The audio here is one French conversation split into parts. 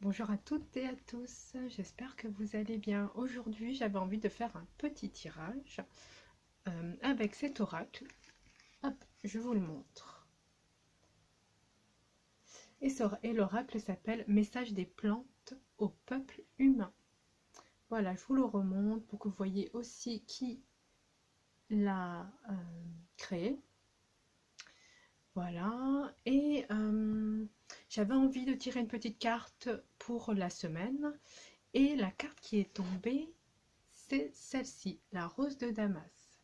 Bonjour à toutes et à tous, j'espère que vous allez bien. Aujourd'hui, j'avais envie de faire un petit tirage avec cet oracle. Hop, je vous le montre. Et l'oracle s'appelle Message des plantes au peuple humain. Voilà, je vous le remonte pour que vous voyez aussi qui l'a créé. Voilà, et j'avais envie de tirer une petite carte pour la semaine. Et la carte qui est tombée, c'est celle-ci, la rose de Damas.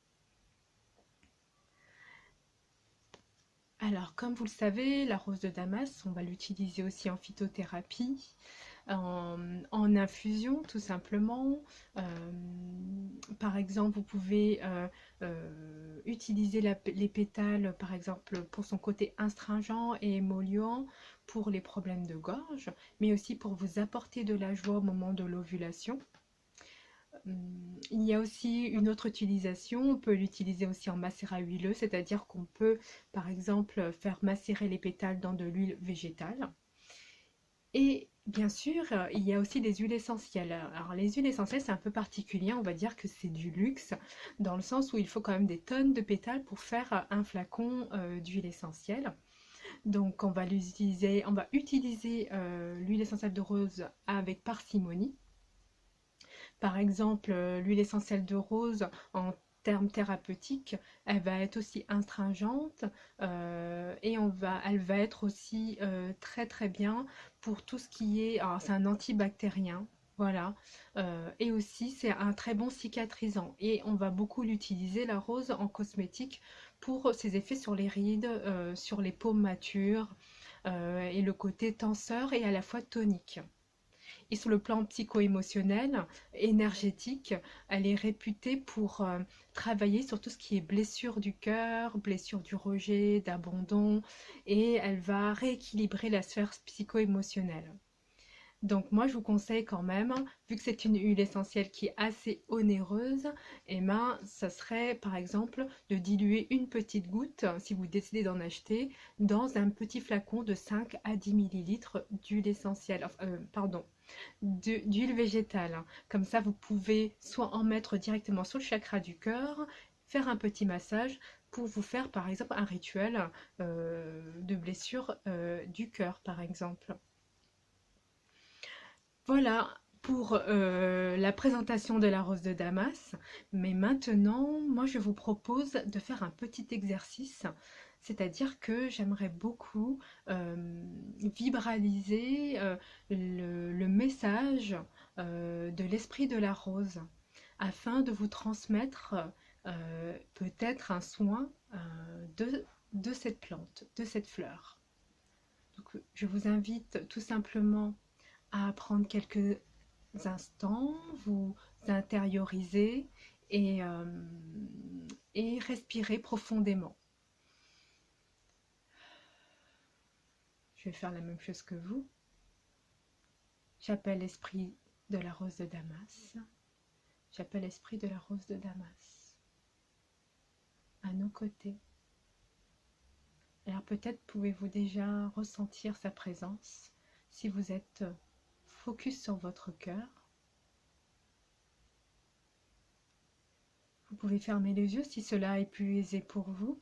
Alors, comme vous le savez, la rose de Damas, on va l'utiliser aussi en phytothérapie, en infusion tout simplement. Euh, Par exemple, vous pouvez utiliser les pétales, par exemple, pour son côté astringent et émollient pour les problèmes de gorge, mais aussi pour vous apporter de la joie au moment de l'ovulation. Il y a aussi une autre utilisation, on peut l'utiliser aussi en macérat huileux, c'est-à-dire qu'on peut par exemple faire macérer les pétales dans de l'huile végétale. Et bien sûr, il y a aussi des huiles essentielles. Alors les huiles essentielles, c'est un peu particulier, on va dire que c'est du luxe, dans le sens où il faut quand même des tonnes de pétales pour faire un flacon d'huile essentielle. Donc on va utiliser l'huile essentielle de rose avec parcimonie. Par exemple, l'huile essentielle de rose, en termes thérapeutiques, elle va être aussi astringente et elle va être aussi très très bien pour tout ce qui est, alors c'est un antibactérien, voilà, et aussi c'est un très bon cicatrisant et on va beaucoup l'utiliser la rose en cosmétique pour ses effets sur les rides, sur les peaux matures et le côté tenseur et à la fois tonique. Et sur le plan psycho-émotionnel, énergétique, elle est réputée pour travailler sur tout ce qui est blessure du cœur, blessure du rejet, d'abandon, et elle va rééquilibrer la sphère psycho-émotionnelle. Donc moi je vous conseille quand même, vu que c'est une huile essentielle qui est assez onéreuse, et ben ça serait par exemple de diluer une petite goutte, si vous décidez d'en acheter, dans un petit flacon de 5 à 10 millilitres d'huile essentielle, pardon, d'huile végétale. Comme ça vous pouvez soit en mettre directement sur le chakra du cœur, faire un petit massage pour vous faire par exemple un rituel de blessure du cœur par exemple. Voilà pour la présentation de la rose de Damas. Mais maintenant, moi, je vous propose de faire un petit exercice. C'est-à-dire que j'aimerais beaucoup vibraliser le message de l'esprit de la rose afin de vous transmettre peut-être un soin de cette plante, de cette fleur. Donc, je vous invite tout simplement à prendre quelques instants, vous intérioriser et, euh, et respirer profondément. Je vais faire la même chose que vous. J'appelle l'esprit de la rose de Damas. J'appelle l'esprit de la rose de Damas à nos côtés. Alors peut-être pouvez-vous déjà ressentir sa présence si vous êtes focus sur votre cœur. Vous pouvez fermer les yeux si cela est plus aisé pour vous.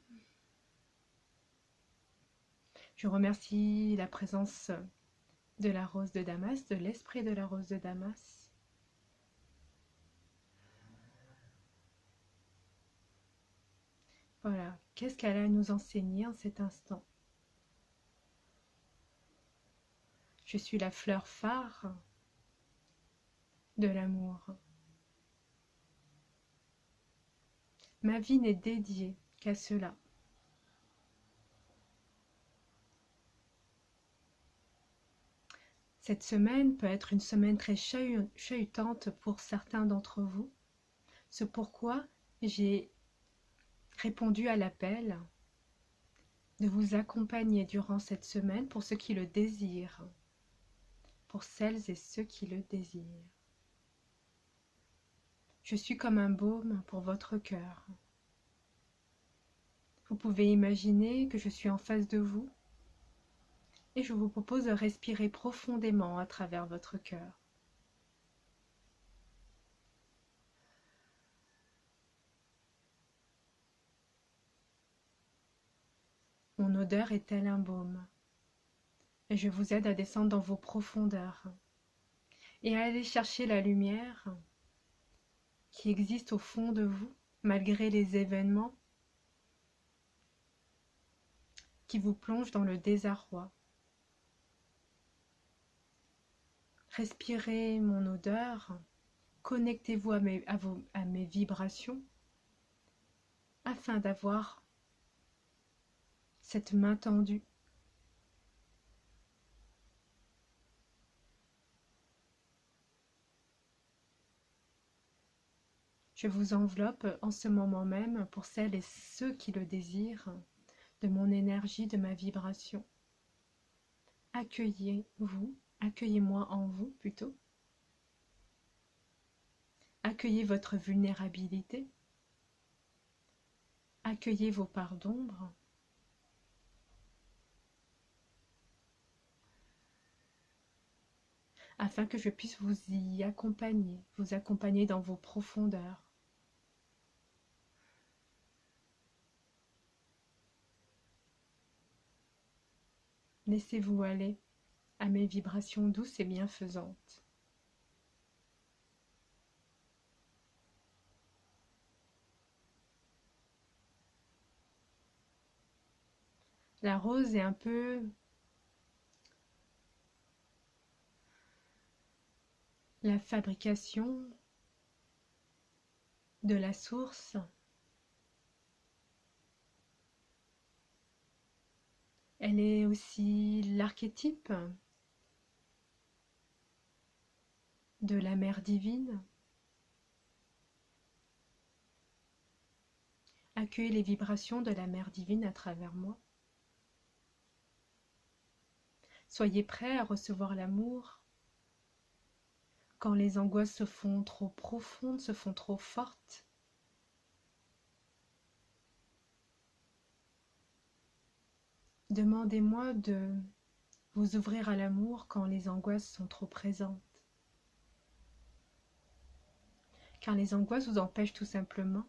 Je remercie la présence de la rose de Damas, de l'esprit de la rose de Damas. Voilà, qu'est-ce qu'elle a à nous enseigner en cet instant? Je suis la fleur phare de l'amour. Ma vie n'est dédiée qu'à cela. Cette semaine peut être une semaine très chahutante pour certains d'entre vous. C'est pourquoi j'ai répondu à l'appel de vous accompagner durant cette semaine pour ceux qui le désirent, pour celles et ceux qui le désirent. Je suis comme un baume pour votre cœur. Vous pouvez imaginer que je suis en face de vous Et je vous propose de respirer profondément à travers votre cœur. Mon odeur est tel un baume. Et je vous aide à descendre dans vos profondeurs et à aller chercher la lumière qui existe au fond de vous, malgré les événements qui vous plongent dans le désarroi. Respirez mon odeur, connectez-vous à mes vibrations afin d'avoir cette main tendue. Je vous enveloppe en ce moment même, pour celles et ceux qui le désirent, de mon énergie, de ma vibration. Accueillez-vous, accueillez-moi en vous plutôt. Accueillez votre vulnérabilité. Accueillez vos parts d'ombre. Afin que je puisse vous accompagner dans vos profondeurs. Laissez-vous aller à mes vibrations douces et bienfaisantes. La rose est un peu la fabrication de la source. Elle est aussi l'archétype de la mère divine. Accueillez les vibrations de la mère divine à travers moi. Soyez prêts à recevoir l'amour quand les angoisses se font trop profondes, se font trop fortes. Demandez-moi de vous ouvrir à l'amour quand les angoisses sont trop présentes. Car les angoisses vous empêchent tout simplement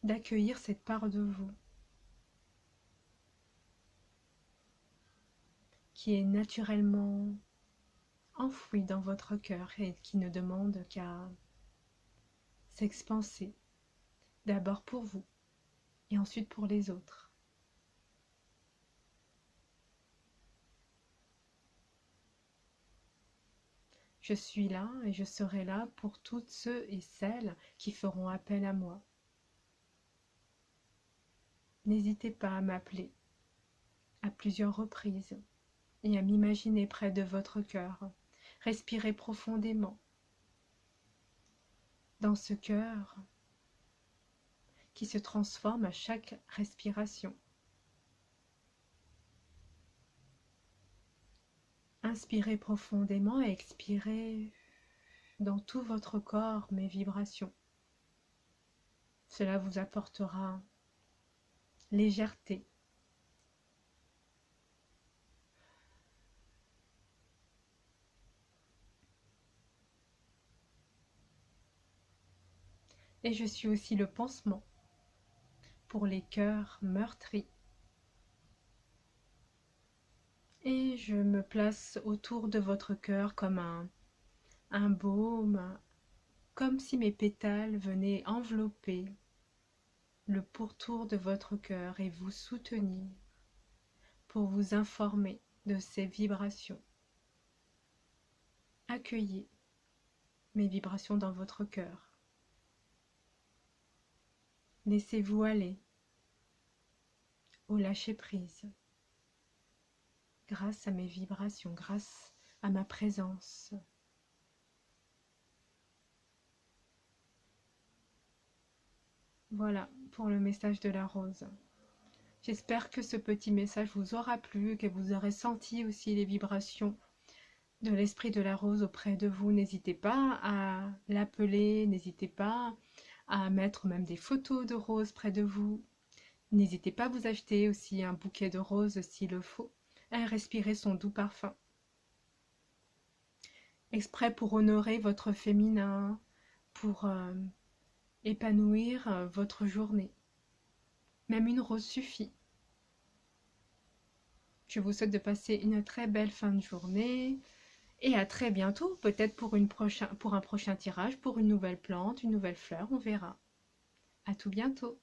d'accueillir cette part de vous qui est naturellement enfouie dans votre cœur et qui ne demande qu'à s'expanser, d'abord pour vous et ensuite pour les autres. Je suis là et je serai là pour toutes ceux et celles qui feront appel à moi. N'hésitez pas à m'appeler à plusieurs reprises et à m'imaginer près de votre cœur. Respirez profondément dans ce cœur qui se transforme à chaque respiration. Inspirez profondément et expirez dans tout votre corps mes vibrations. Cela vous apportera légèreté. Et je suis aussi le pansement pour les cœurs meurtris. Et je me place autour de votre cœur comme un baume, comme si mes pétales venaient envelopper le pourtour de votre cœur et vous soutenir pour vous informer de ces vibrations. Accueillez mes vibrations dans votre cœur. Laissez-vous aller au lâcher-prise grâce à mes vibrations, grâce à ma présence. Voilà pour le message de la rose. J'espère que ce petit message vous aura plu, que vous aurez senti aussi les vibrations de l'esprit de la rose auprès de vous. N'hésitez pas à l'appeler, n'hésitez pas à mettre même des photos de rose près de vous. N'hésitez pas à vous acheter aussi un bouquet de roses s'il le faut, à respirer son doux parfum. Exprès pour honorer votre féminin, pour épanouir votre journée. Même une rose suffit. Je vous souhaite de passer une très belle fin de journée et à très bientôt, peut-être pour un prochain tirage, pour une nouvelle plante, une nouvelle fleur, on verra. À tout bientôt.